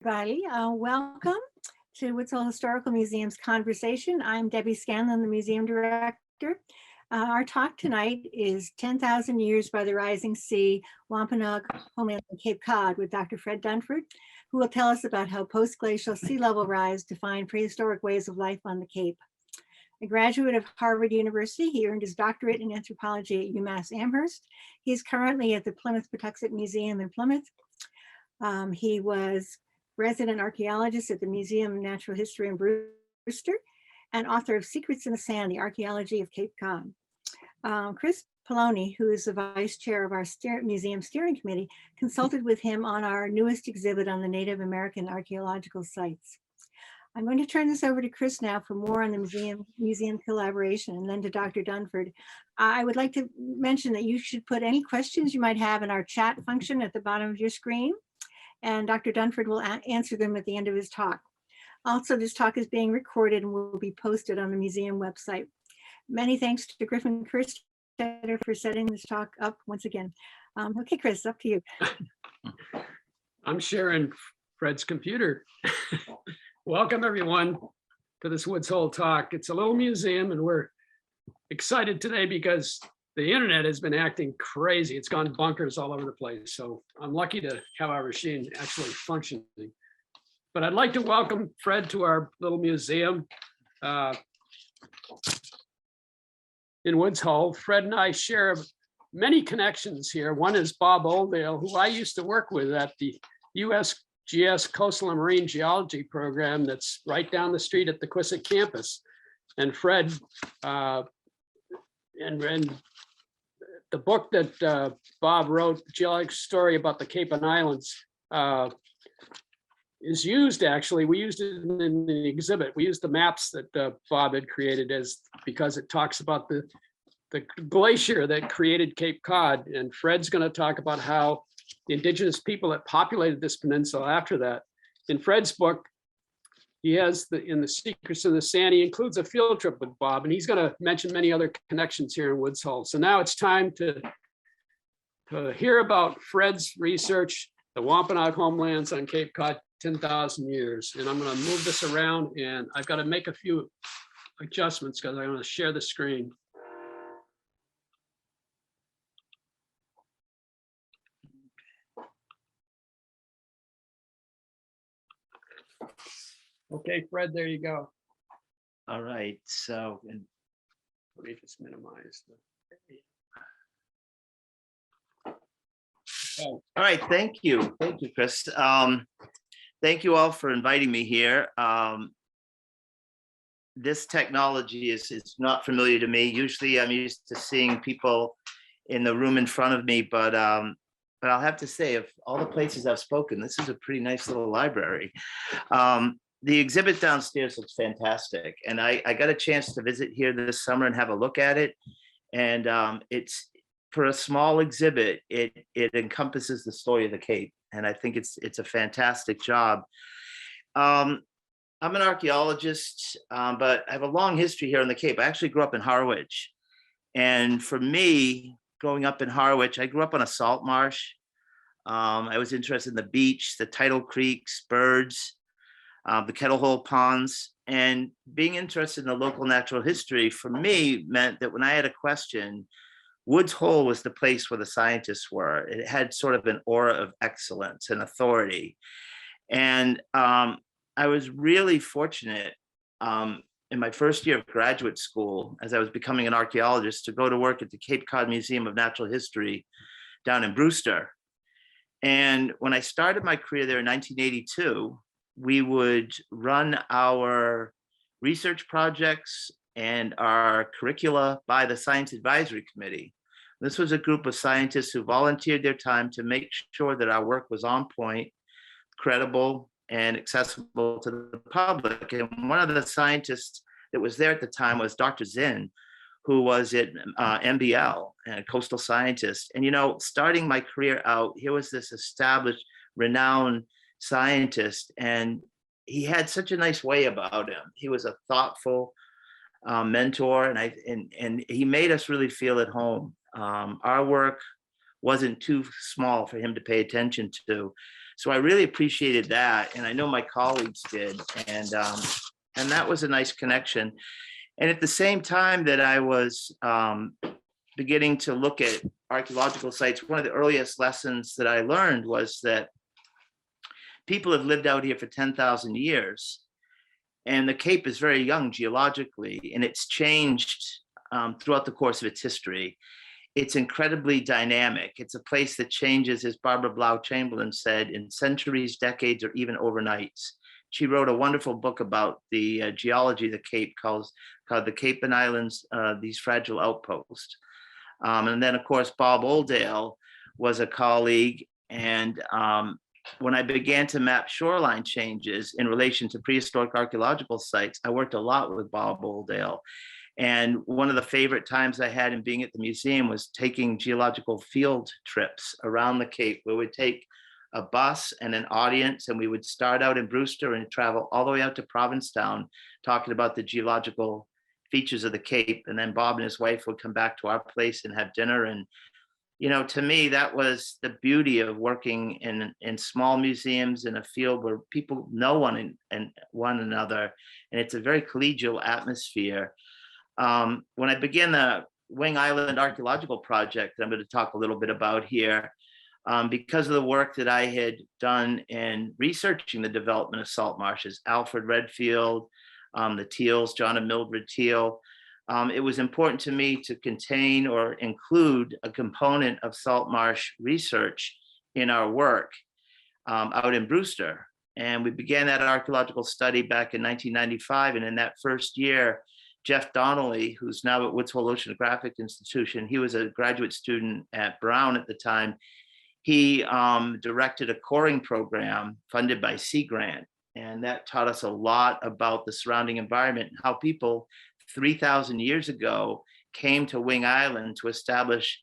Everybody. Welcome to Woods Hole Historical Museum's conversation. I'm Debbie Scanlon, the museum director. Our talk tonight is 10,000 Years by the Rising Sea, Wampanoag, Homelands, and Cape Cod with Dr. Fred Dunford, who will tell us about how post-glacial sea level rise defined prehistoric ways of life on the Cape. A graduate of Harvard University, he earned his doctorate in anthropology at UMass Amherst. He's currently at the Plimoth Patuxet Museum in Plymouth. He was resident archaeologist at the Museum of Natural History in Brewster, and author of Secrets in the Sand, the Archaeology of Cape Cod. Chris Poloni, who is the vice chair of our museum steering committee, consulted with him on our newest exhibit on the Native American archaeological sites. I'm going to turn this over to Chris now for more on the museum collaboration, and then to Dr. Dunford. I would like to mention that you should put any questions you might have in our chat function at the bottom of your screen, and Dr. Dunford will answer them at the end of his talk. Also, this talk is being recorded and will be posted on the museum website. Many thanks to Griffin Kerstetter for setting this talk up once again. Okay, Chris, up to you. I'm sharing Fred's computer. Welcome everyone to this Woods Hole talk. It's a little museum and we're excited today because the internet has been acting crazy. It's gone bonkers all over the place. So I'm lucky to have our machine actually functioning. But I'd like to welcome Fred to our little museum in Woods Hole. Fred and I share many connections here. One is Bob Oldale, who I used to work with at the USGS Coastal and Marine Geology program that's right down the street at the Quissit campus. And Fred, and the book that Bob wrote, the geologic story about the Cape and Islands, is used actually. We used it in the exhibit. We used the maps that Bob had created because it talks about the glacier that created Cape Cod. And Fred's going to talk about how the indigenous people that populated this peninsula after that. In Fred's book, he has in the Secrets of the Sand, he includes a field trip with Bob, and he's going to mention many other connections here in Woods Hole. So now it's time to hear about Fred's research, the Wampanoag homelands on Cape Cod, 10,000 years. And I'm going to move this around, and I've got to make a few adjustments because I want to share the screen. Okay, Fred, there you go. All right, so Let me just minimize all right, thank you, Chris. Thank you all for inviting me here. This technology is not familiar to me. Usually I'm used to seeing people in the room in front of me, but I'll have to say, of all the places I've spoken, this is a pretty nice little library. The exhibit downstairs looks fantastic, and I got a chance to visit here this summer and have a look at it. And it's, for a small exhibit, it encompasses the story of the Cape, and I think it's a fantastic job. I'm an archaeologist, but I have a long history here on the Cape. I actually grew up in Harwich, and for me, growing up in Harwich, I grew up on a salt marsh. I was interested in the beach, the tidal creeks, birds, the kettle hole ponds, and being interested in the local natural history for me meant that when I had a question, Woods Hole was the place where the scientists were. It had sort of an aura of excellence and authority. And I was really fortunate in my first year of graduate school, as I was becoming an archaeologist, to go to work at the Cape Cod Museum of Natural History down in Brewster. And when I started my career there in 1982, we would run our research projects and our curricula by the Science Advisory Committee. This was a group of scientists who volunteered their time to make sure that our work was on point, credible, and accessible to the public. And one of the scientists that was there at the time was Dr. Zinn, who was at MBL, a coastal scientist. And, you know, starting my career out, here was this established, renowned scientist, and he had such a nice way about him. He was a thoughtful mentor, and he made us really feel at home. Our work wasn't too small for him to pay attention to. So I really appreciated that, and I know my colleagues did, and that was a nice connection. And at the same time that I was beginning to look at archaeological sites, one of the earliest lessons that I learned was that people have lived out here for 10,000 years. And the Cape is very young geologically, and it's changed throughout the course of its history. It's incredibly dynamic. It's a place that changes, as Barbara Blau-Chamberlain said, in centuries, decades, or even overnights. She wrote a wonderful book about the geology of the Cape called The Cape and Islands, These Fragile Outposts. And then, of course, Bob Oldale was a colleague. And when I began to map shoreline changes in relation to prehistoric archaeological sites, I worked a lot with Bob Oldale. And one of the favorite times I had in being at the museum was taking geological field trips around the Cape, where we'd take a bus and an audience, and we would start out in Brewster and travel all the way out to Provincetown, talking about the geological features of the Cape. And then Bob and his wife would come back to our place and have dinner. And, you know, to me, that was the beauty of working in small museums in a field where people know one another. And it's a very collegial atmosphere. When I began the Wing Island Archaeological Project that I'm going to talk a little bit about here, because of the work that I had done in researching the development of salt marshes, Alfred Redfield, the Teals, John and Mildred Teal, it was important to me to contain or include a component of salt marsh research in our work out in Brewster. And we began that archaeological study back in 1995. And in that first year, Jeff Donnelly, who's now at Woods Hole Oceanographic Institution, he was a graduate student at Brown at the time. He directed a coring program funded by Sea Grant. And that taught us a lot about the surrounding environment and how people 3,000 years ago came to Wing Island to establish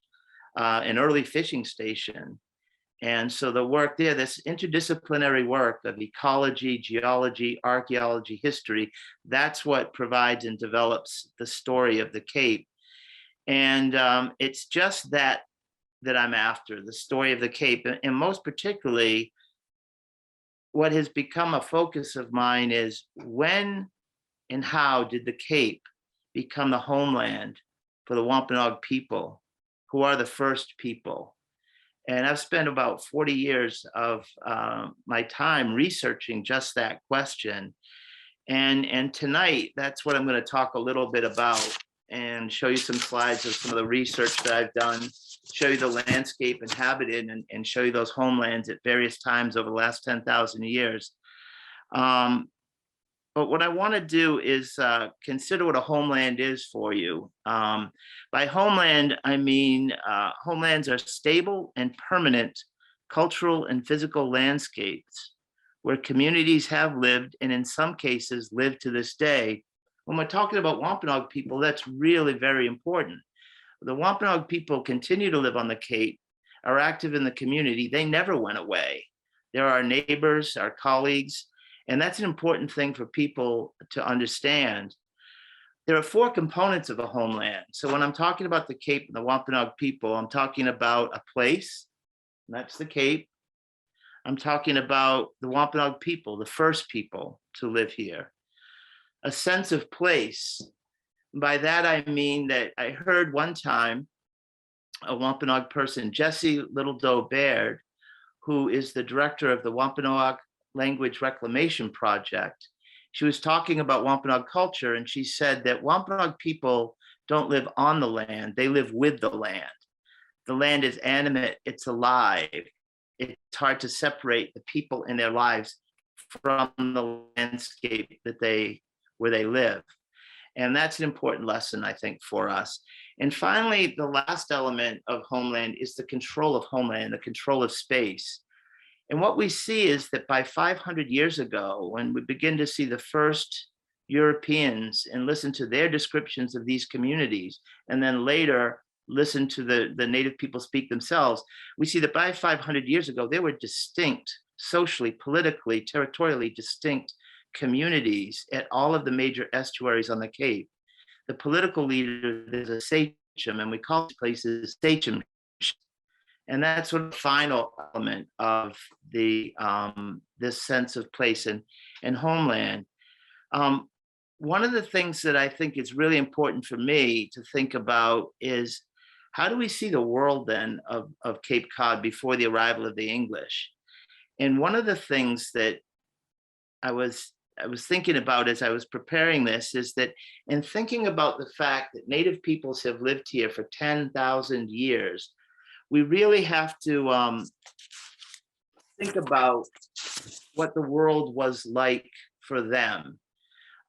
an early fishing station. And so the work there, this interdisciplinary work of ecology, geology, archaeology, history, that's what provides and develops the story of the Cape. And it's just that I'm after, the story of the Cape. And most particularly, what has become a focus of mine is when and how did the Cape become the homeland for the Wampanoag people, who are the first people? And I've spent about 40 years of my time researching just that question. And tonight, that's what I'm going to talk a little bit about and show you some slides of some of the research that I've done, show you the landscape inhabited, and show you those homelands at various times over the last 10,000 years. But what I want to do is consider what a homeland is for you. By homeland, I mean homelands are stable and permanent cultural and physical landscapes where communities have lived, and in some cases live to this day. When we're talking about Wampanoag people, that's really very important. The Wampanoag people continue to live on the Cape, are active in the community. They never went away. They're our neighbors, our colleagues, and that's an important thing for people to understand. There are four components of a homeland. So when I'm talking about the Cape and the Wampanoag people, I'm talking about a place, and that's the Cape. I'm talking about the Wampanoag people, the first people to live here. A sense of place. By that, I mean that I heard one time a Wampanoag person, Jessie Little Doe Baird, who is the director of the Wampanoag Language Reclamation Project. She was talking about Wampanoag culture, and she said that Wampanoag people don't live on the land, they live with the land. The land is animate, it's alive. It's hard to separate the people in their lives from the landscape where they live. And that's an important lesson, I think, for us. And finally, the last element of homeland is the control of homeland, the control of space. And what we see is that by 500 years ago, when we begin to see the first Europeans and listen to their descriptions of these communities, and then later listen to the native people speak themselves, we see that by 500 years ago, they were distinct, socially, politically, territorially distinct communities at all of the major estuaries on the Cape. The political leader is a sachem, and we call these places sachems. And that's sort of the final element of the this sense of place and homeland. One of the things that I think is really important for me to think about is, how do we see the world then of Cape Cod before the arrival of the English? And one of the things that I was thinking about as I was preparing this is that, in thinking about the fact that Native peoples have lived here for 10,000 years, we really have to think about what the world was like for them.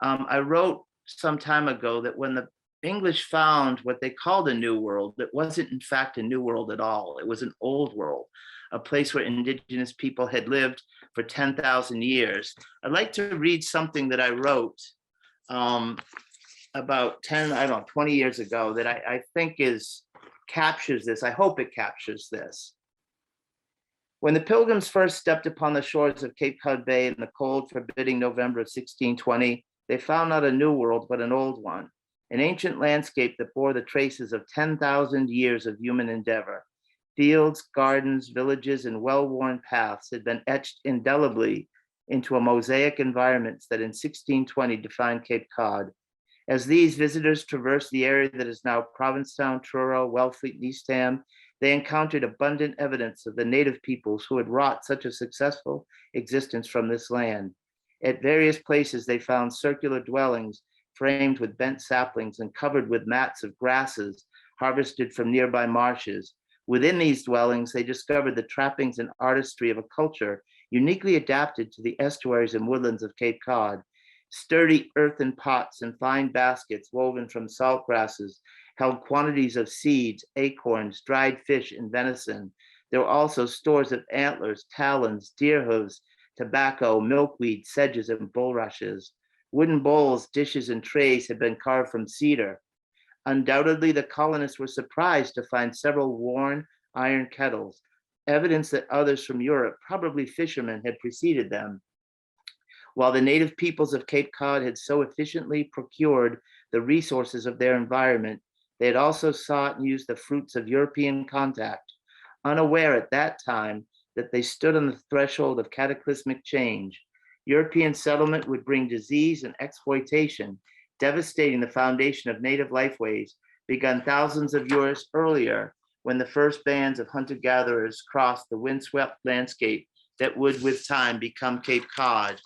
I wrote some time ago that when the English found what they called a new world, it wasn't in fact a new world at all. It was an old world, a place where indigenous people had lived for 10,000 years. I'd like to read something that I wrote about 20 years ago that I think captures this. I hope it captures this. When the Pilgrims first stepped upon the shores of Cape Cod Bay in the cold, forbidding November of 1620, they found not a new world, but an old one, an ancient landscape that bore the traces of 10,000 years of human endeavor. Fields, gardens, villages, and well-worn paths had been etched indelibly into a mosaic environment that in 1620 defined Cape Cod. As these visitors traversed the area that is now Provincetown, Truro, Wellfleet, and Eastham, they encountered abundant evidence of the native peoples who had wrought such a successful existence from this land. At various places, they found circular dwellings framed with bent saplings and covered with mats of grasses harvested from nearby marshes. Within these dwellings, they discovered the trappings and artistry of a culture uniquely adapted to the estuaries and woodlands of Cape Cod. Sturdy earthen pots and fine baskets woven from salt grasses held quantities of seeds, acorns, dried fish, and venison. There were also stores of antlers, talons, deer hooves, tobacco, milkweed, sedges, and bulrushes. Wooden bowls, dishes, and trays had been carved from cedar. Undoubtedly, the colonists were surprised to find several worn iron kettles, evidence that others from Europe, probably fishermen, had preceded them. While the native peoples of Cape Cod had so efficiently procured the resources of their environment, they had also sought and used the fruits of European contact, unaware at that time that they stood on the threshold of cataclysmic change. European settlement would bring disease and exploitation, devastating the foundation of native lifeways begun thousands of years earlier, when the first bands of hunter-gatherers crossed the windswept landscape that would with time become Cape Cod.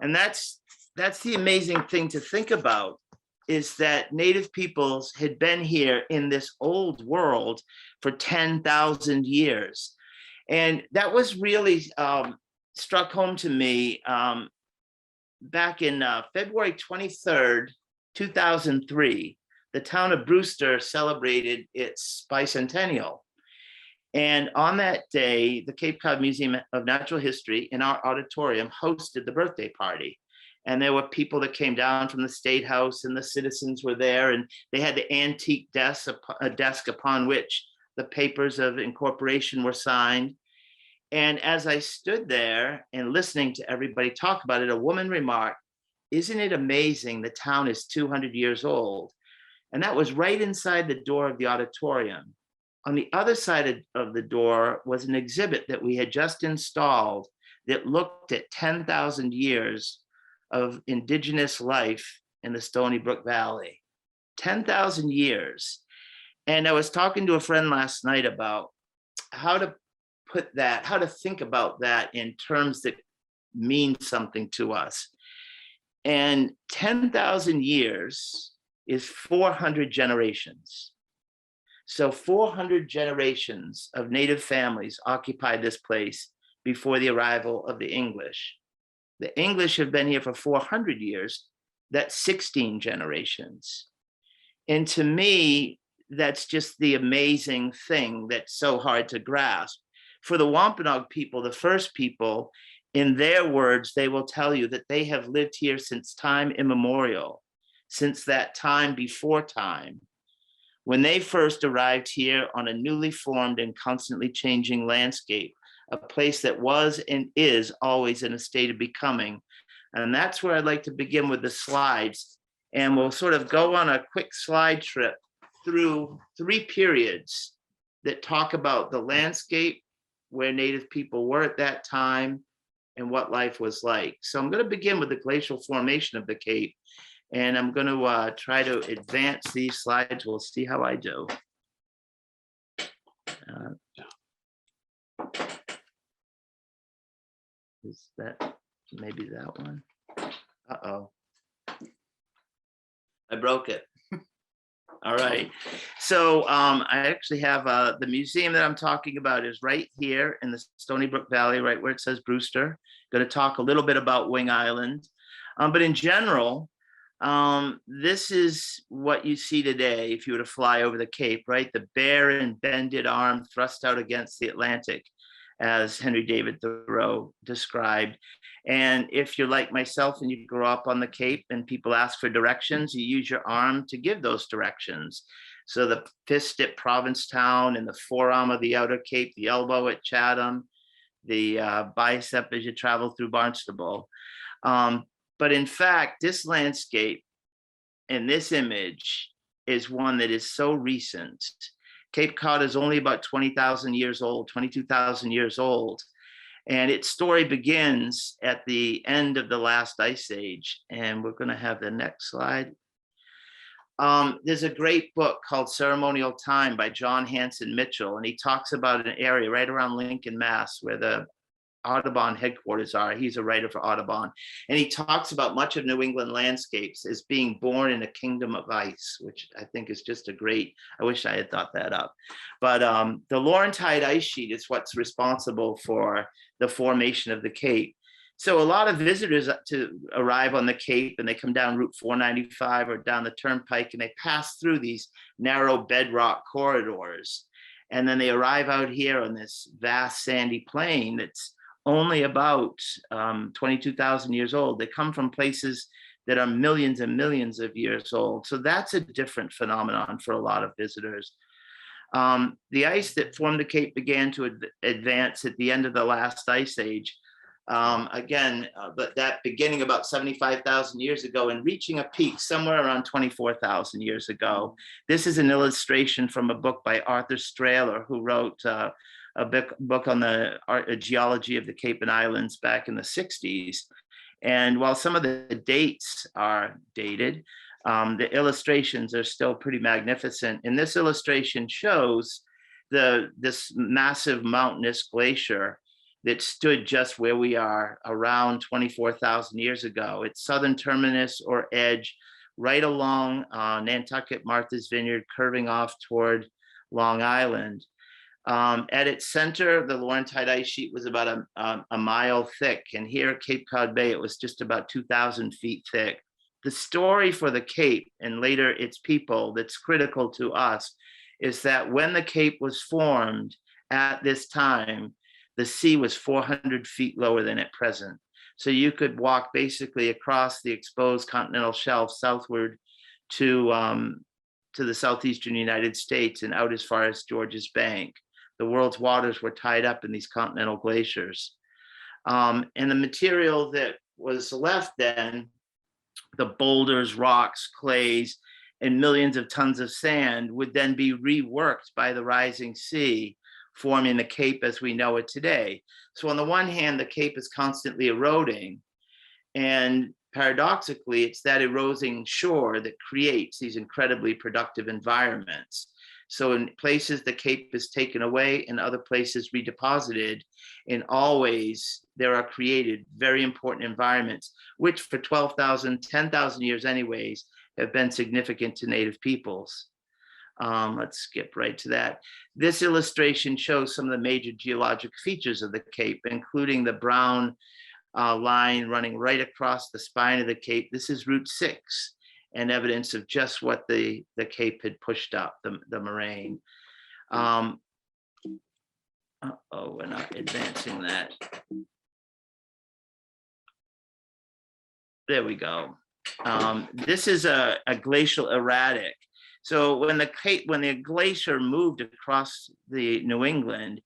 And that's the amazing thing to think about, is that native peoples had been here in this old world for 10,000 years. And that was really struck home to me back in February 23rd, 2003. The town of Brewster celebrated its bicentennial. And on that day, the Cape Cod Museum of Natural History in our auditorium hosted the birthday party. And there were people that came down from the State House, and the citizens were there, and they had the antique desk, a desk upon which the papers of incorporation were signed. And as I stood there and listening to everybody talk about it, a woman remarked, "Isn't it amazing the town is 200 years old?" And that was right inside the door of the auditorium. On the other side of the door was an exhibit that we had just installed that looked at 10,000 years of indigenous life in the Stony Brook Valley. 10,000 years. And I was talking to a friend last night about how to put that, how to think about that in terms that mean something to us. And 10,000 years is 400 generations. So 400 generations of native families occupied this place before the arrival of the English. The English have been here for 400 years. That's 16 generations. And to me, that's just the amazing thing that's so hard to grasp. For the Wampanoag people, the first people, in their words, they will tell you that they have lived here since time immemorial, since that time before time. When they first arrived here on a newly formed and constantly changing landscape, a place that was and is always in a state of becoming. And that's where I'd like to begin with the slides. And we'll sort of go on a quick slide trip through 3 periods that talk about the landscape, where Native people were at that time, and what life was like. So I'm going to begin with the glacial formation of the Cape, and I'm going to try to advance these slides. We'll see how I do. Is that maybe that one? Uh-oh. I broke it. All right. So I actually have the museum that I'm talking about is right here in the Stony Brook Valley, right where it says Brewster. Going to talk a little bit about Wing Island. But in general, this is what you see today if you were to fly over the Cape, right? The bare and bended arm thrust out against the Atlantic, as Henry David Thoreau described. And if you're like myself and you grow up on the Cape and people ask for directions, you use your arm to give those directions. So the fist at Provincetown and the forearm of the Outer Cape, the elbow at Chatham, the bicep as you travel through Barnstable. But in fact, this landscape and this image is one that is so recent. Cape Cod is only about 20,000 years old, 22,000 years old. And its story begins at the end of the last ice age. And we're going to have the next slide. There's a great book called Ceremonial Time by John Hanson Mitchell. And he talks about an area right around Lincoln, Mass, where the Audubon headquarters are. He's a writer for Audubon. And he talks about much of New England landscapes as being born in a kingdom of ice, which I think is just a great, I wish I had thought that up. But the Laurentide ice sheet is what's responsible for the formation of the Cape. So a lot of visitors to arrive on the Cape and they come down Route 495 or down the Turnpike and they pass through these narrow bedrock corridors. And then they arrive out here on this vast sandy plain that's only about 22,000 years old. They come from places that are millions and millions of years old. So that's a different phenomenon for a lot of visitors. The ice that formed the Cape began to advance at the end of the last ice age. But that beginning about 75,000 years ago and reaching a peak somewhere around 24,000 years ago. This is an illustration from a book by Arthur Strahler, who wrote a book on the geology of the Cape and Islands back in the 60s. And while some of the dates are dated, the illustrations are still pretty magnificent. And this illustration shows this massive mountainous glacier that stood just where we are around 24,000 years ago. Its southern terminus or edge right along Nantucket, Martha's Vineyard, curving off toward Long Island. At its center, the Laurentide ice sheet was about a mile thick. And here at Cape Cod Bay, it was just about 2,000 feet thick. The story for the Cape and later its people that's critical to us is that when the Cape was formed at this time, the sea was 400 feet lower than at present. So you could walk basically across the exposed continental shelf southward to the southeastern United States and out as far as Georges Bank. The world's waters were tied up in these continental glaciers. And the material that was left then, the boulders, rocks, clays, and millions of tons of sand would then be reworked by the rising sea, forming the Cape as we know it today. So on the one hand, the Cape is constantly eroding, and paradoxically, it's that eroding shore that creates these incredibly productive environments. So in places, the Cape is taken away, and other places redeposited, and always there are created very important environments, which for 12,000, 10,000 years anyways, have been significant to Native peoples. Let's skip right to that. This illustration shows some of the major geologic features of the Cape, including the brown line running right across the spine of the Cape. This is Route 6 and evidence of just what the Cape had pushed up, the moraine. We're not advancing that. There we go. This is a glacial erratic. So when the glacier moved across the New England,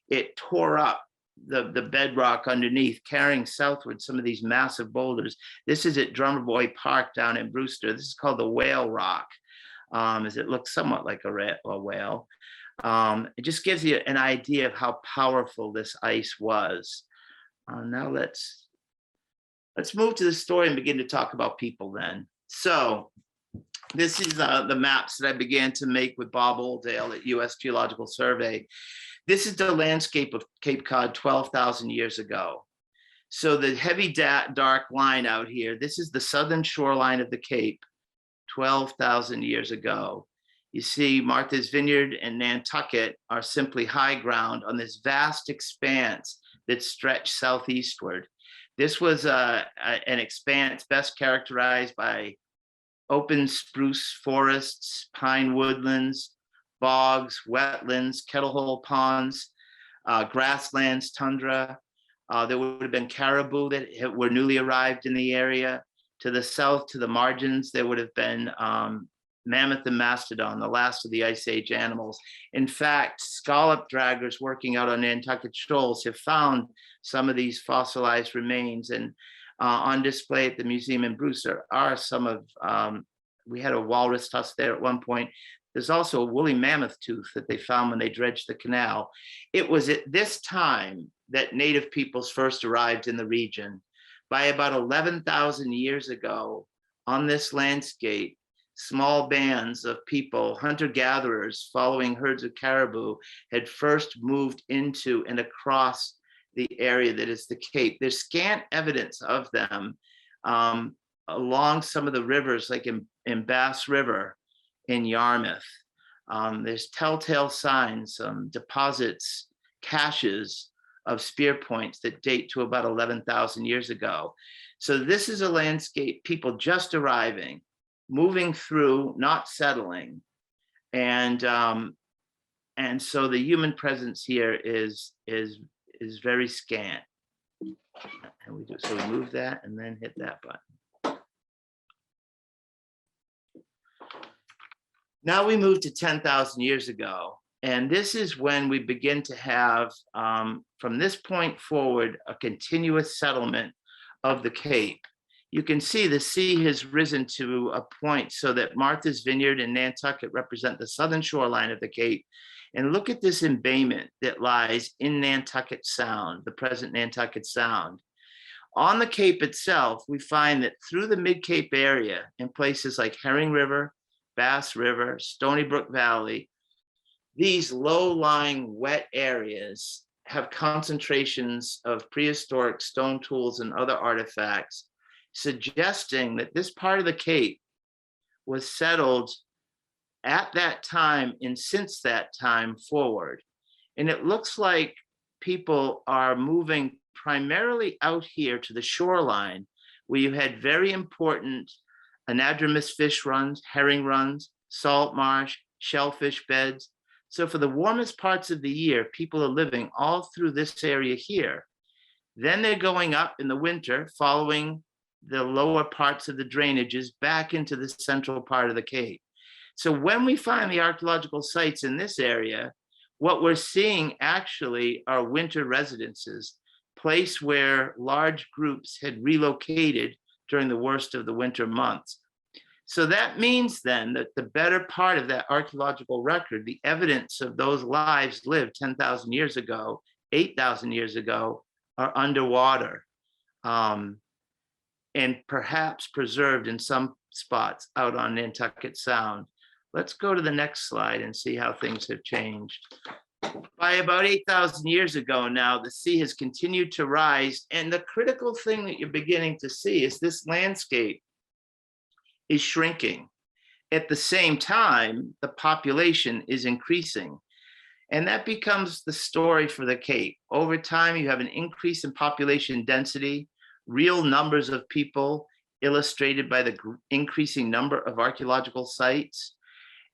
it tore up the bedrock underneath, carrying southward some of these massive boulders. This is at Drummer Boy Park down in Brewster. This is called the Whale Rock, as it looks somewhat like a whale. It just gives you an idea of how powerful this ice was. Now let's move to the story and begin to talk about people then. So this is the maps that I began to make with Bob Oldale at US Geological Survey. This is the landscape of Cape Cod 12,000 years ago. So the heavy dark line out here, this is the southern shoreline of the Cape 12,000 years ago. You see Martha's Vineyard and Nantucket are simply high ground on this vast expanse that stretched southeastward. This was an expanse best characterized by open spruce forests, pine woodlands, bogs, wetlands, kettlehole ponds, grasslands, tundra. There would have been caribou that were newly arrived in the area. To the south, to the margins, there would have been mammoth and mastodon, the last of the Ice Age animals. In fact, scallop draggers working out on Nantucket shoals have found some of these fossilized remains, and on display at the museum in Brewster are some of, we had a walrus tusk there at one point. There's also a woolly mammoth tooth that they found when they dredged the canal. It was at this time that native peoples first arrived in the region. By about 11,000 years ago, on this landscape, small bands of people, hunter-gatherers following herds of caribou, had first moved into and across the area that is the Cape. There's scant evidence of them along some of the rivers, like in Bass River in Yarmouth. There's telltale signs, deposits, caches of spear points that date to about 11,000 years ago. So this is a landscape, people just arriving, moving through, not settling. And so the human presence here is very scant. And so we move that and then hit that button. Now we move to 10,000 years ago. And this is when we begin to have, from this point forward, a continuous settlement of the Cape. You can see the sea has risen to a point so that Martha's Vineyard and Nantucket represent the southern shoreline of the Cape. And look at this embayment that lies in Nantucket Sound, the present Nantucket Sound. On the Cape itself, we find that through the Mid-Cape area, in places like Herring River, Bass River, Stony Brook Valley, these low-lying wet areas have concentrations of prehistoric stone tools and other artifacts, suggesting that this part of the Cape was settled at that time and since that time forward. And it looks like people are moving primarily out here to the shoreline, where you had very important anadromous fish runs, herring runs, salt marsh, shellfish beds. So for the warmest parts of the year, people are living all through this area here. Then they're going up in the winter, following the lower parts of the drainages back into the central part of the Cape. So when we find the archaeological sites in this area, what we're seeing actually are winter residences, place where large groups had relocated during the worst of the winter months. So that means then that the better part of that archaeological record, the evidence of those lives lived 10,000 years ago, 8,000 years ago, are underwater and perhaps preserved in some spots out on Nantucket Sound. Let's go to the next slide and see how things have changed. By about 8,000 years ago now, the sea has continued to rise. And the critical thing that you're beginning to see is this landscape is shrinking. At the same time, the population is increasing. And that becomes the story for the Cape. Over time, you have an increase in population density, real numbers of people illustrated by the increasing number of archaeological sites.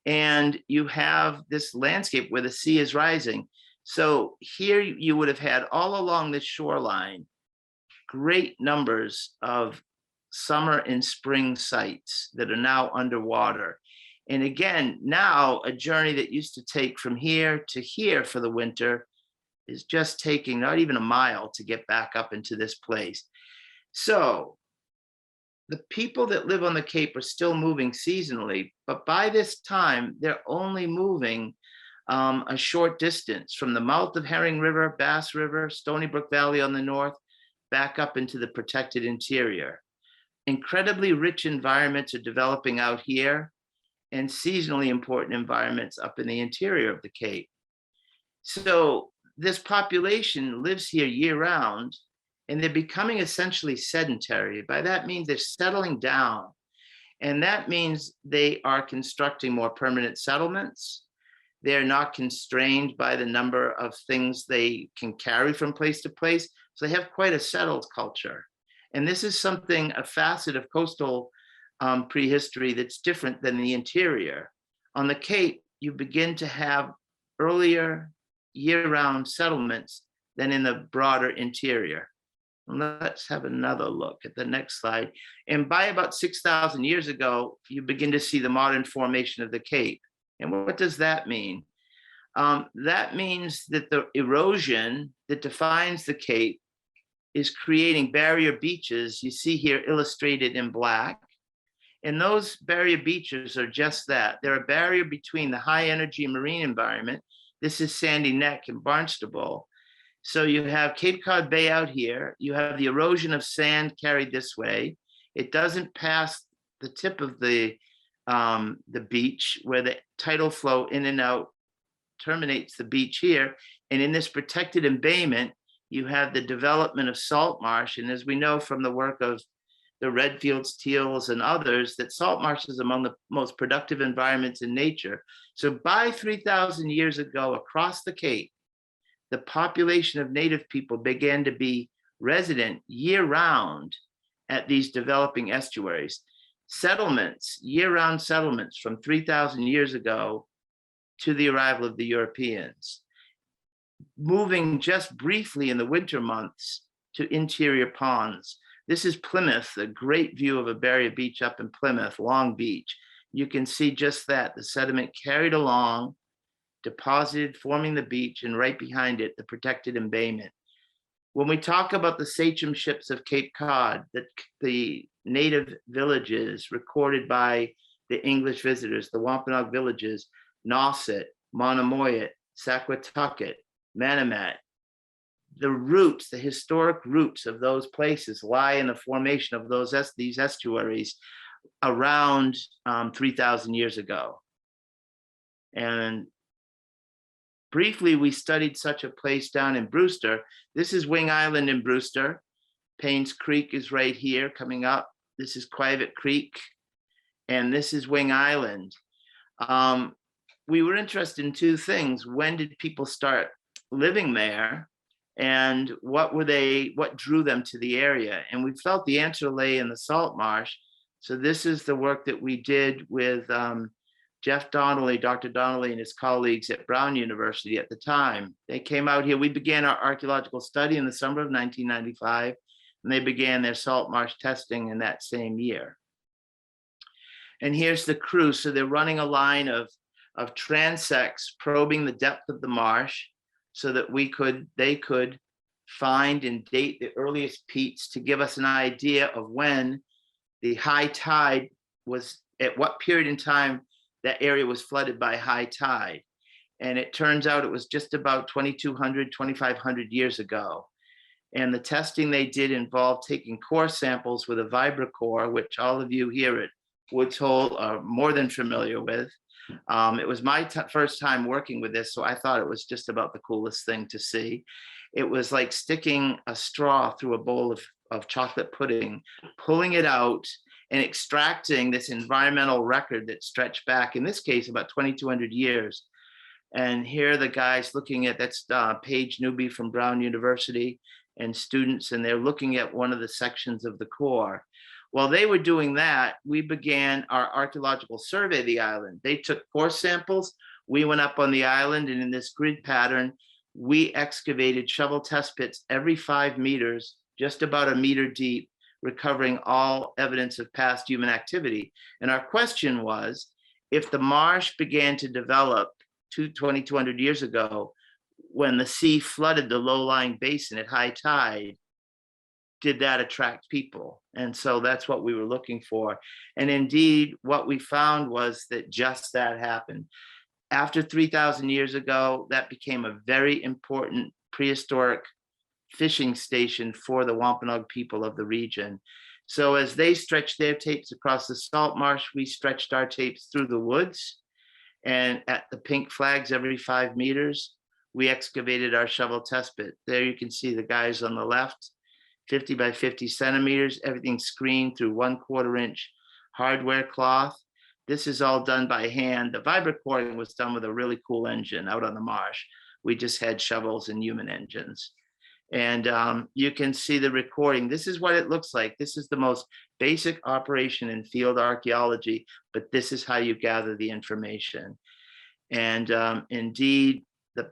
And you have this landscape where the sea is rising. So here you would have had all along this shoreline, great numbers of summer and spring sites that are now underwater. And again, now a journey that used to take from here to here for the winter is just taking not even a mile to get back up into this place. So the people that live on the Cape are still moving seasonally, but by this time, they're only moving a short distance from the mouth of Herring River, Bass River, Stony Brook Valley on the north, back up into the protected interior. Incredibly rich environments are developing out here, and seasonally important environments up in the interior of the Cape. So this population lives here year round, and they're becoming essentially sedentary. By that means they're settling down. And that means they are constructing more permanent settlements. They're not constrained by the number of things they can carry from place to place. So they have quite a settled culture. And this is something, a facet of coastal prehistory that's different than the interior. On the Cape, you begin to have earlier year-round settlements than in the broader interior. Let's have another look at the next slide. And by about 6,000 years ago, you begin to see the modern formation of the Cape. And what does that mean? That means that the erosion that defines the Cape is creating barrier beaches. You see here illustrated in black. And those barrier beaches are just that. They're a barrier between the high energy marine environment. This is Sandy Neck and Barnstable. So you have Cape Cod Bay out here. You have the erosion of sand carried this way. It doesn't pass the tip of the beach where the tidal flow in and out terminates the beach here. And in this protected embayment, you have the development of salt marsh. And as we know from the work of the redfields, teals, and others, that salt marsh is among the most productive environments in nature. So by 3,000 years ago, across the Cape, the population of native people began to be resident year-round at these developing estuaries. Settlements, year-round settlements from 3,000 years ago to the arrival of the Europeans, moving just briefly in the winter months to interior ponds. This is Plymouth, a great view of a barrier beach up in Plymouth, Long Beach. You can see just that, the sediment carried along, deposited, forming the beach, and right behind it, the protected embayment. When we talk about the sachem ships of Cape Cod, the native villages recorded by the English visitors, the Wampanoag villages, Nauset, Monomoyet, Saquatucket, Manamat, the roots, the historic roots of those places lie in the formation of these estuaries around 3,000 years ago. And briefly, we studied such a place down in Brewster. This is Wing Island in Brewster. Paynes Creek is right here coming up. This is Quivett Creek, and this is Wing Island. We were interested in two things. When did people start living there? And what drew them to the area? And we felt the answer lay in the salt marsh. So this is the work that we did with Jeff Donnelly, Dr. Donnelly, and his colleagues at Brown University at the time. They came out here. We began our archaeological study in the summer of 1995, and they began their salt marsh testing in that same year. And here's the crew. So they're running a line of transects probing the depth of the marsh so that they could find and date the earliest peats to give us an idea of when the high tide was, at what period in time that area was flooded by high tide. And it turns out it was just about 2,200, 2,500 years ago. And the testing they did involved taking core samples with a vibrocore, which all of you here at Woods Hole are more than familiar with. It was my first time working with this, so I thought it was just about the coolest thing to see. It was like sticking a straw through a bowl of chocolate pudding, pulling it out and extracting this environmental record that stretched back, in this case, about 2,200 years. And here are the guys looking at, that's Paige Newby from Brown University and students, and they're looking at one of the sections of the core. While they were doing that, we began our archaeological survey of the island. They took core samples, we went up on the island, and in this grid pattern, we excavated shovel test pits every 5 meters, just about a meter deep, recovering all evidence of past human activity. And our question was, if the marsh began to develop 2,200 years ago, when the sea flooded the low-lying basin at high tide, did that attract people? And so that's what we were looking for. And indeed, what we found was that just that happened. After 3,000 years ago, that became a very important prehistoric fishing station for the Wampanoag people of the region. So as they stretched their tapes across the salt marsh, we stretched our tapes through the woods. And at the pink flags every 5 meters, we excavated our shovel test pit. There you can see the guys on the left, 50 by 50 centimeters, everything screened through 1/4 inch hardware cloth. This is all done by hand. The vibrocoring was done with a really cool engine out on the marsh. We just had shovels and human engines. And you can see the recording. This is what it looks like. This is the most basic operation in field archaeology, but this is how you gather the information. And indeed,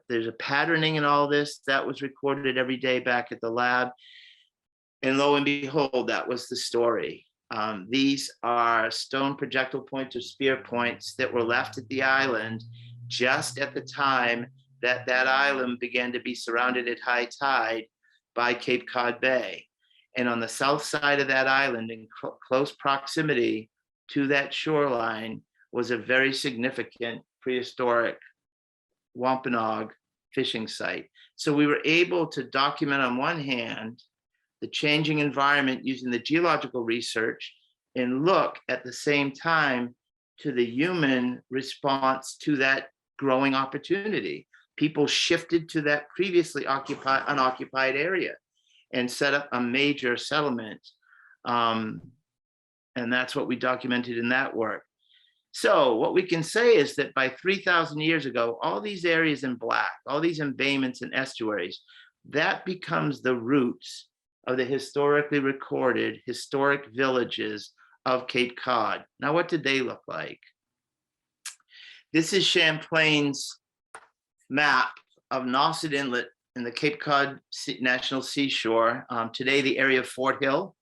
there's a patterning in all this that was recorded every day back at the lab. And lo and behold, that was the story. These are stone projectile points or spear points that were left at the island just at the time that that island began to be surrounded at high tide by Cape Cod Bay. And on the south side of that island, in close proximity to that shoreline, was a very significant prehistoric Wampanoag fishing site. So we were able to document on one hand the changing environment using the geological research and look at the same time to the human response to that growing opportunity. People shifted to that previously unoccupied area and set up a major settlement. And that's what we documented in that work. So what we can say is that by 3,000 years ago, all these areas in black, all these embayments and estuaries, that becomes the roots of the historically recorded historic villages of Cape Cod. Now, what did they look like? This is Champlain's map of Nauset Inlet in the Cape Cod National Seashore. Today, the area of Fort Hill.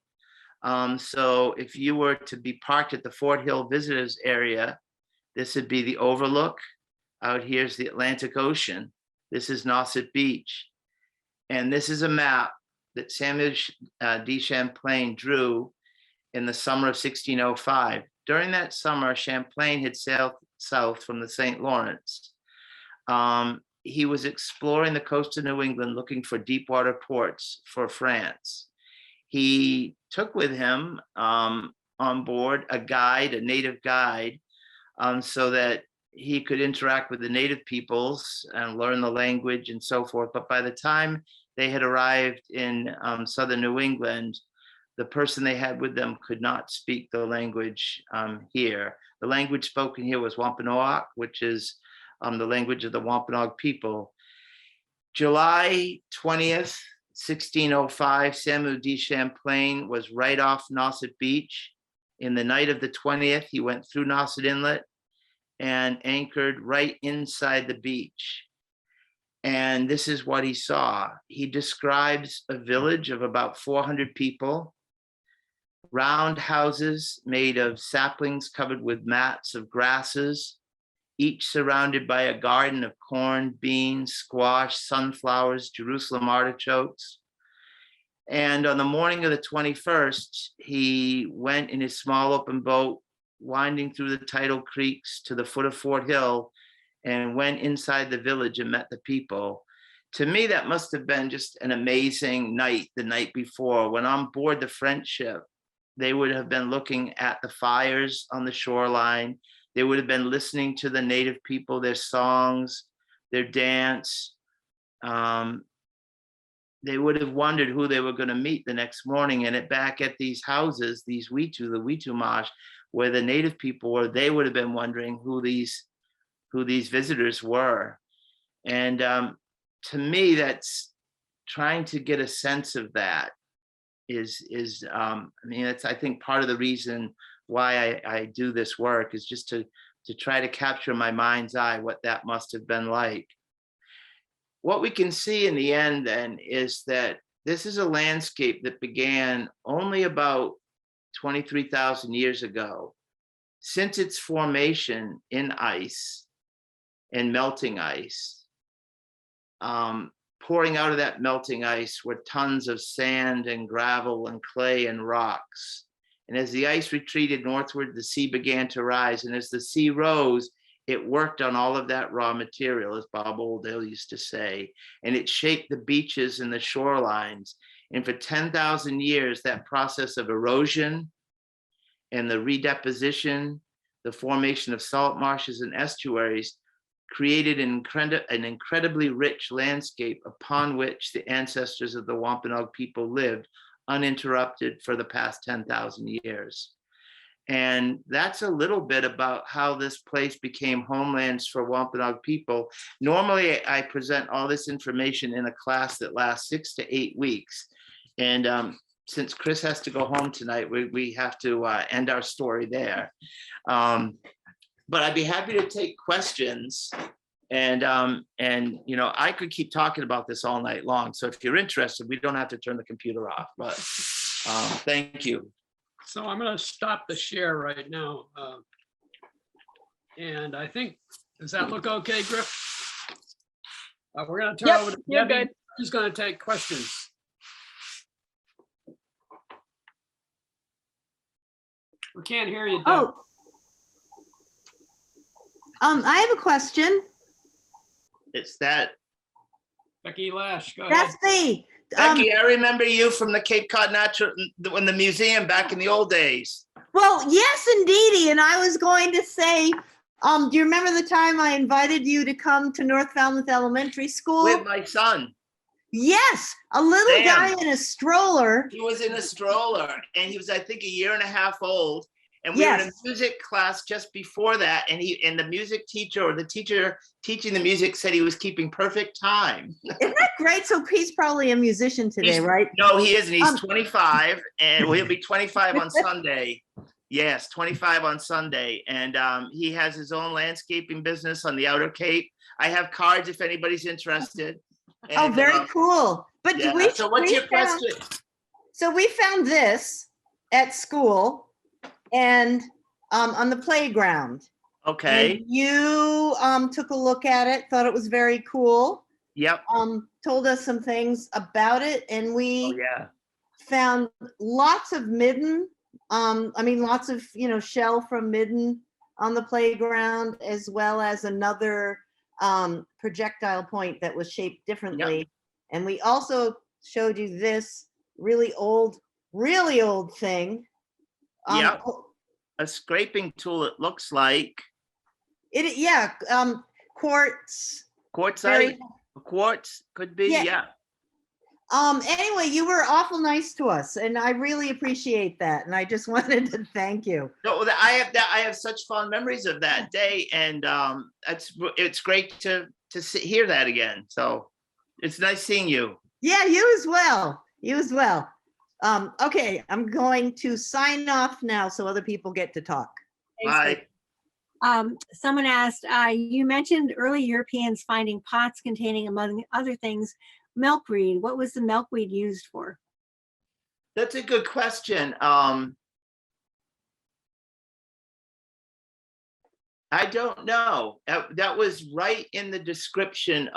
So if you were to be parked at the Fort Hill visitors area, this would be the overlook. Out here's the Atlantic Ocean. This is Nauset Beach. And this is a map that Samuel de Champlain drew in the summer of 1605. During that summer, Champlain had sailed south from the St. Lawrence. He was exploring the coast of New England looking for deep water ports for France. He took with him on board a guide, a native guide, so that he could interact with the native peoples and learn the language and so forth. But by the time they had arrived in southern New England, the person they had with them could not speak the language here. The language spoken here was Wampanoag, which is the language of the Wampanoag people. July 20th, 1605, Samuel de Champlain was right off Nauset Beach. In the night of the 20th, he went through Nauset Inlet and anchored right inside the beach. And this is what he saw. He describes a village of about 400 people, round houses made of saplings covered with mats of grasses, each surrounded by a garden of corn, beans, squash, sunflowers, Jerusalem artichokes. And on the morning of the 21st, he went in his small open boat, winding through the tidal creeks to the foot of Fort Hill, and went inside the village and met the people. To me, that must have been just an amazing night the night before. When on board the French ship, they would have been looking at the fires on the shoreline. They would have been listening to the native people, their songs, their dance. They would have wondered who they were going to meet the next morning. And back at these houses, these Witu, the Witu Marsh, where the native people were, they would have been wondering who these visitors were. And to me, that's trying to get a sense of that I mean, that's, I think, part of the reason why I do this work is just to try to capture in my mind's eye what that must have been like. What we can see in the end then is that this is a landscape that began only about 23,000 years ago. Since its formation in ice and melting ice, pouring out of that melting ice were tons of sand and gravel and clay and rocks. And as the ice retreated northward, the sea began to rise. And as the sea rose, it worked on all of that raw material, as Bob Oldale used to say, and it shaped the beaches and the shorelines. And for 10,000 years, that process of erosion and the redeposition, the formation of salt marshes and estuaries created an incredibly rich landscape upon which the ancestors of the Wampanoag people lived uninterrupted for the past 10,000 years. And that's a little bit about how this place became homelands for Wampanoag people. Normally, I present all this information in a class that lasts 6 to 8 weeks. And since Chris has to go home tonight, we have to end our story there. But I'd be happy to take questions. And you know, I could keep talking about this all night long. So if you're interested, we don't have to turn the computer off. But thank you. So I'm going to stop the share right now. And I think, does that look okay, Griff? We're going to turn over to Debbie, who's going to take questions. We can't hear you, Deb. Oh. I have a question. It's that. Becky Lash, go ahead. That's me. Becky, I remember you from the Cape Cod Natural, in the museum back in the old days. Well, yes, indeedy. And I was going to say, do you remember the time I invited you to come to North Falmouth Elementary School? With my son. Yes, a little Damn. guy in a stroller. He was in a stroller and he was, I think, 1.5 years old. And we were in a music class just before that. And the music teacher, or the teacher teaching the music, said he was keeping perfect time. Isn't that great? So he's probably a musician today, right? No, he isn't. He's 25 and he'll be 25 on Sunday. Yes, 25 on Sunday. And he has his own landscaping business on the Outer Cape. I have cards if anybody's interested. And, Oh, very cool. But yeah. So what's your question? So we found this at school and on the playground. Okay. And you took a look at it, thought it was very cool. Yep. Told us some things about it, and we found lots of midden. Lots of shell from midden on the playground, as well as another projectile point that was shaped differently. Yep. And we also showed you this really old thing. Yeah, a scraping tool, it looks like. Quartz. Quartzite? Quartz could be, yeah. Anyway, you were awful nice to us, and I really appreciate that. And I just wanted to thank you. No, I have such fond memories of that day, and it's great to hear that again. So it's nice seeing you. Yeah, you as well. You as well. Okay, I'm going to sign off now so other people get to talk. Bye. Someone asked, you mentioned early Europeans finding pots containing, among other things, milkweed. What was the milkweed used for? That's a good question. I don't know. That was right in the description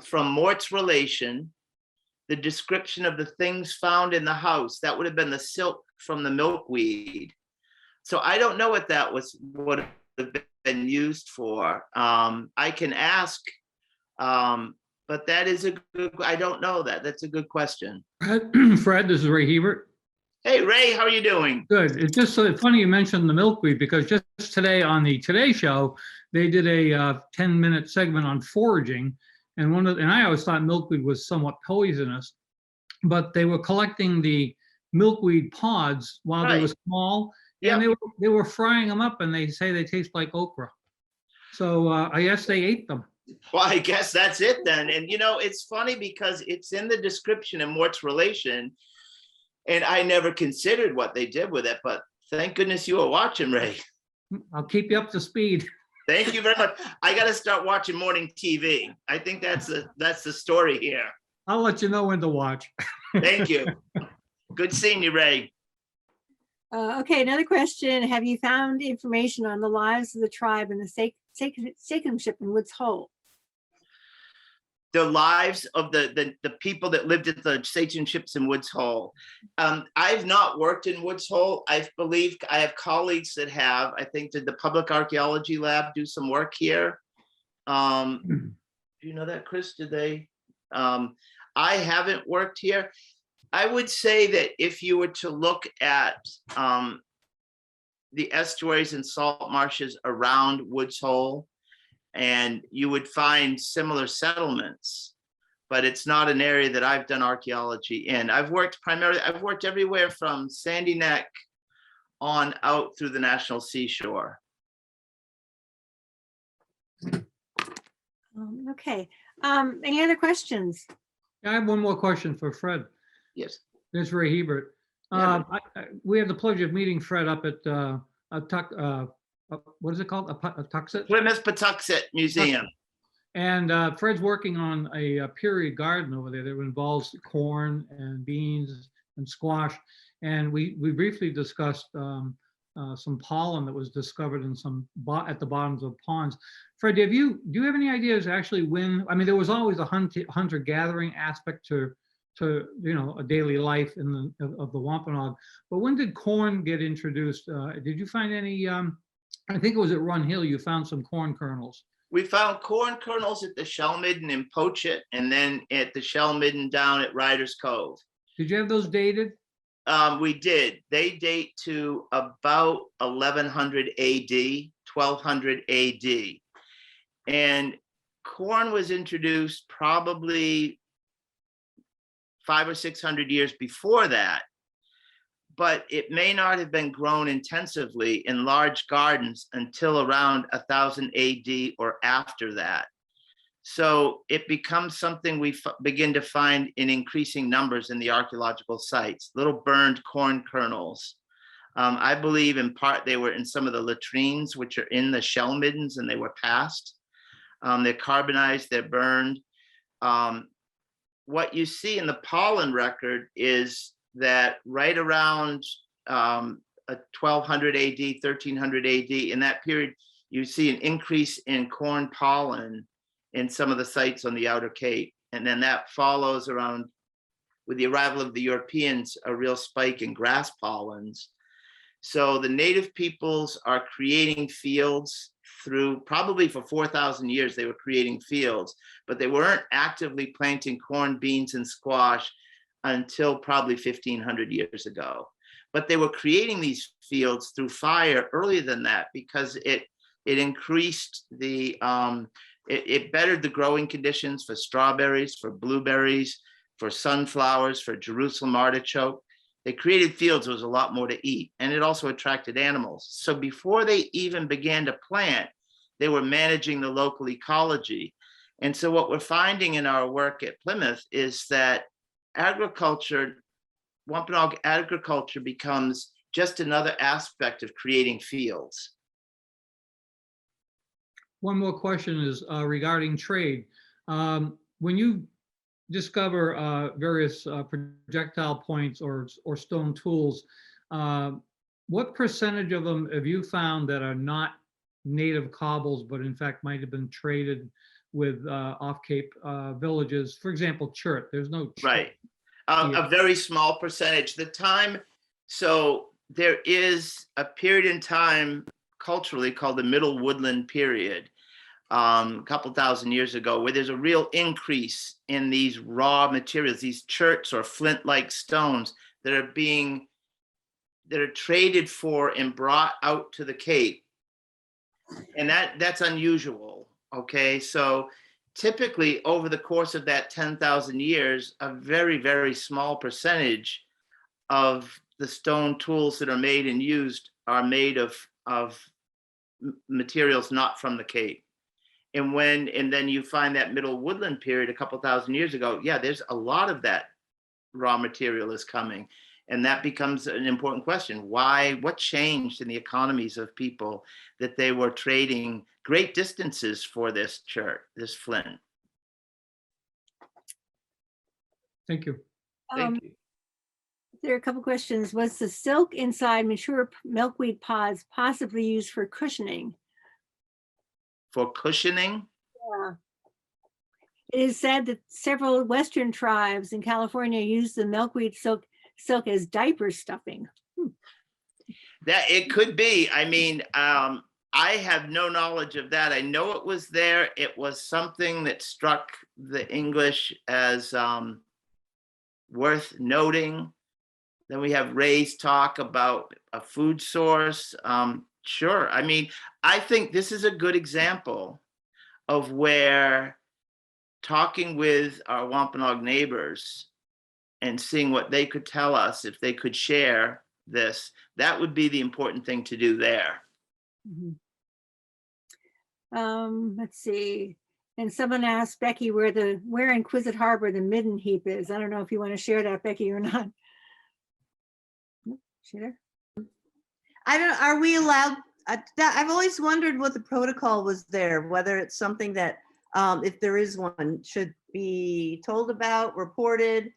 from Mort's relation, the description of the things found in the house. That would have been the silk from the milkweed. So I don't know what that would have been used for. I can ask, but that is I don't know that. That's a good question. Fred, this is Ray Hebert. Hey, Ray, how are you doing? Good. It's just so funny you mentioned the milkweed, because just today on the Today Show, they did a 10-minute segment on foraging. And I always thought milkweed was somewhat poisonous, but they were collecting the milkweed pods while they were small, and they were frying them up, and they say they taste like okra. So I guess they ate them. Well, I guess that's it then. And it's funny because it's in the description in Mort's relation, and I never considered what they did with it, but thank goodness you were watching, Ray. I'll keep you up to speed. Thank you very much. I got to start watching morning TV. I think that's the story here. I'll let you know when to watch. Thank you. Good seeing you, Ray. Okay, another question. Have you found information on the lives of the tribe in the Sachem ship in Woods Hole? the lives of the people that lived at the Station Ships in Woods Hole. I've not worked in Woods Hole. I believe I have colleagues that have. I think did the Public Archaeology Lab do some work here? Do you know that, Chris? Did they? I haven't worked here. I would say that if you were to look at the estuaries and salt marshes around Woods Hole, and you would find similar settlements, but it's not an area that I've done archaeology in. I've worked everywhere from Sandy Neck on out through the National Seashore. Okay. Any other questions? I have one more question for Fred. Yes. This is Ray Hebert. Yeah. We had the pleasure of meeting Fred up at what is it called? A Patuxet? Plymouth Patuxet Museum. And Fred's working on a period garden over there that involves corn and beans and squash. And we briefly discussed some pollen that was discovered in at the bottoms of ponds. Fred, do you have any ideas actually when? I mean, there was always a hunter-gathering aspect to a daily life of the Wampanoag. But when did corn get introduced? Did you find any? I think it was at Run Hill. You found some corn kernels. We found corn kernels at the Shell Midden in Pochet, and then at the Shell Midden down at Riders Cove. Did you have those dated? We did. They date to about 1100 AD, 1200 AD. And corn was introduced probably 500 or 600 years before that, but it may not have been grown intensively in large gardens until around 1000 AD or after that. So it becomes something we begin to find in increasing numbers in the archaeological sites, little burned corn kernels. I believe in part they were in some of the latrines, which are in the shell middens, and they were passed. They're carbonized, they're burned. What you see in the pollen record is that right around 1200 AD, 1300 AD, in that period, you see an increase in corn pollen in some of the sites on the Outer Cape. And then that follows around, with the arrival of the Europeans, a real spike in grass pollens. So the native peoples are creating fields through, probably for 4,000 years, they were creating fields, but they weren't actively planting corn, beans, and squash until probably 1500 years ago. But they were creating these fields through fire earlier than that, because it increased the, it bettered the growing conditions for strawberries, for blueberries, for sunflowers, for Jerusalem artichoke. They created fields, there was a lot more to eat, and it also attracted animals. So before they even began to plant, they were managing the local ecology. And so what we're finding in our work at Plymouth is that agriculture, Wampanoag agriculture, becomes just another aspect of creating fields. One more question is regarding trade. When you discover various projectile points or stone tools, what percentage of them have you found that are not native cobbles, but in fact might have been traded with off-Cape villages? For example, chert. There's no chert. Right. A very small percentage. So there is a period in time culturally called the Middle Woodland period, a couple thousand years ago, where there's a real increase in these raw materials, these cherts or flint-like stones that are traded for and brought out to the Cape. And that's unusual. Okay, so typically over the course of that 10,000 years, a very, very small percentage of the stone tools that are made and used are made of materials not from the Cape. And then you find that Middle Woodland period a couple thousand years ago, yeah, there's a lot of that raw material is coming. And that becomes an important question. What changed in the economies of people that they were trading great distances for this chert, this flint? Thank you. Thank you. There are a couple questions. Was the silk inside mature milkweed pods possibly used for cushioning? For cushioning? Yeah. It is said that several Western tribes in California use the milkweed silk as diaper stuffing. That it could be. I mean, I have no knowledge of that. I know it was there. It was something that struck the English as worth noting. Then we have Ray's talk about a food source. Sure. I mean, I think this is a good example of where talking with our Wampanoag neighbors and seeing what they could tell us, if they could share this, that would be the important thing to do there. Mhm. Let's see. And someone asked Becky where in Quizet Harbor the midden heap is. I don't know if you want to share that, Becky, or not. Nope, she there? I don't, are we allowed, I've always wondered what the protocol was there, whether it's something that, if there is one, should be told about, reported.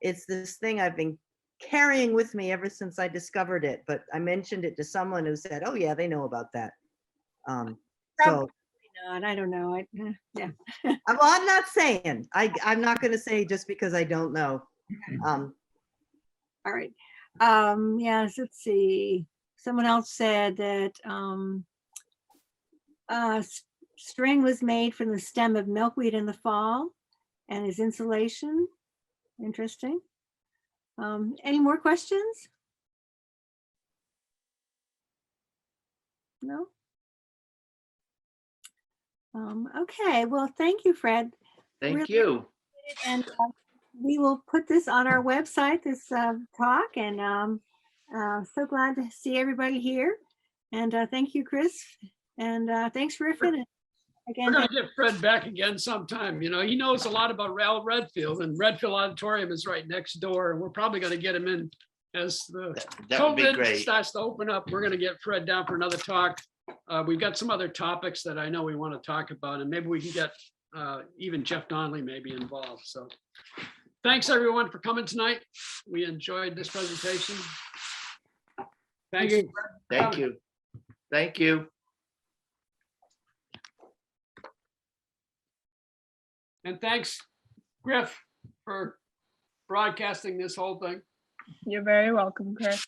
It's this thing I've been carrying with me ever since I discovered it, but I mentioned it to someone who said, oh yeah, they know about that. So, Not, I don't know. Yeah. well, I'm not saying, I'm not gonna say just because I don't know. All right. Yes, let's see. Someone else said that string was made from the stem of milkweed in the fall and is insulation. Interesting. Any more questions? No? Okay, well, thank you, Fred. Thank Really you. And we will put this on our website, this talk, and so glad to see everybody here. And thank you, Chris. And thanks, Griffin. And We're again, gonna get Fred back again sometime. You know, he knows a lot about Ralph Redfield, and Redfield Auditorium is right next door. And we're probably gonna get him in as the That would be COVID great. starts to open up. We're gonna get Fred down for another talk. We've got some other topics that I know we want to talk about, and maybe we can get even Jeff Donnelly maybe involved. So thanks everyone for coming tonight. We enjoyed this presentation. Thanks. Thank you. Thank you. Thank you. And thanks, Griff, for broadcasting this whole thing. You're very welcome, Chris.